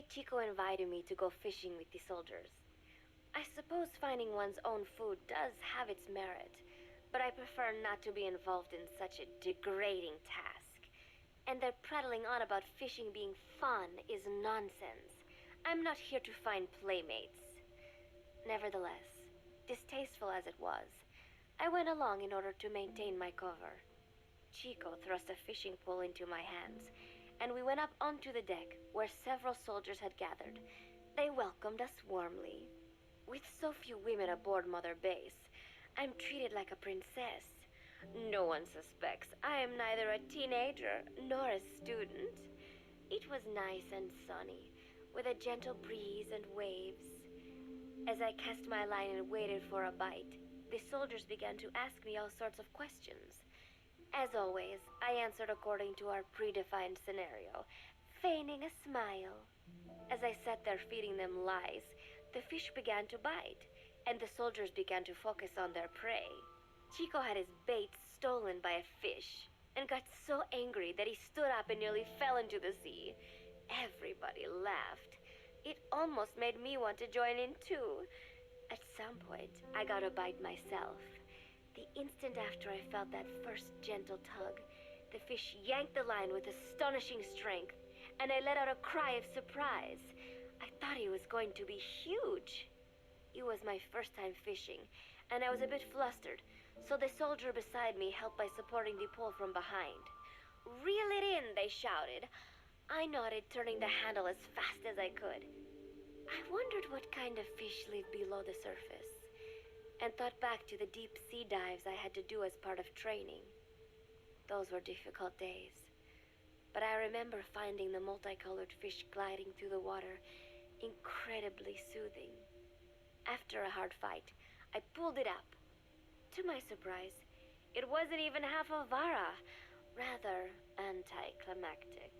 night, Chico invited me to go fishing with the soldiers. I suppose finding one's own food does have its merit, but I prefer not to be involved in such a degrading task. And their prattling on about fishing being fun is nonsense. I'm not here to find playmates. Nevertheless, distasteful as it was, I went along in order to maintain my cover. Chico thrust a fishing pole into my hands, and we went up onto the deck where several soldiers had gathered. They welcomed us warmly. With so few women aboard Mother Base, I'm treated like a princess. No one suspects I am neither a teenager nor a student. It was nice and sunny, with a gentle breeze and waves. As I cast my line and waited for a bite, the soldiers began to ask me all sorts of questions. As always, I answered according to our predefined scenario, feigning a smile. As I sat there feeding them lies, the fish began to bite, and the soldiers began to focus on their prey. Chico had his bait stolen by a fish, and got so angry that he stood up and nearly fell into the sea. Everybody laughed. It almost made me want to join in too. At some point, I got a bite myself. The instant after I felt that first gentle tug, the fish yanked the line with astonishing strength, and I let out a cry of surprise. I thought he was going to be huge. It was my first time fishing, and I was a bit flustered, so the soldier beside me helped by supporting the pole from behind. "Reel it in," they shouted. I nodded, turning the handle as fast as I could. I wondered what kind of fish live below the surface, and thought back to the deep sea dives I had to do as part of training. Those were difficult days, but I remember finding the multicolored fish gliding through the water incredibly soothing. After a hard fight, I pulled it up. To my surprise, it wasn't even half a vara, rather anticlimactic.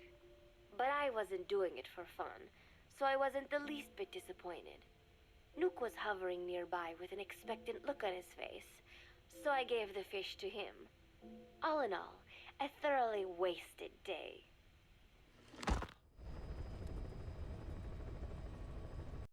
But I wasn't doing it for fun, so I wasn't the least bit disappointed. Nook was hovering nearby with an expectant look on his face, so I gave the fish to him. All in all, a thoroughly wasted day.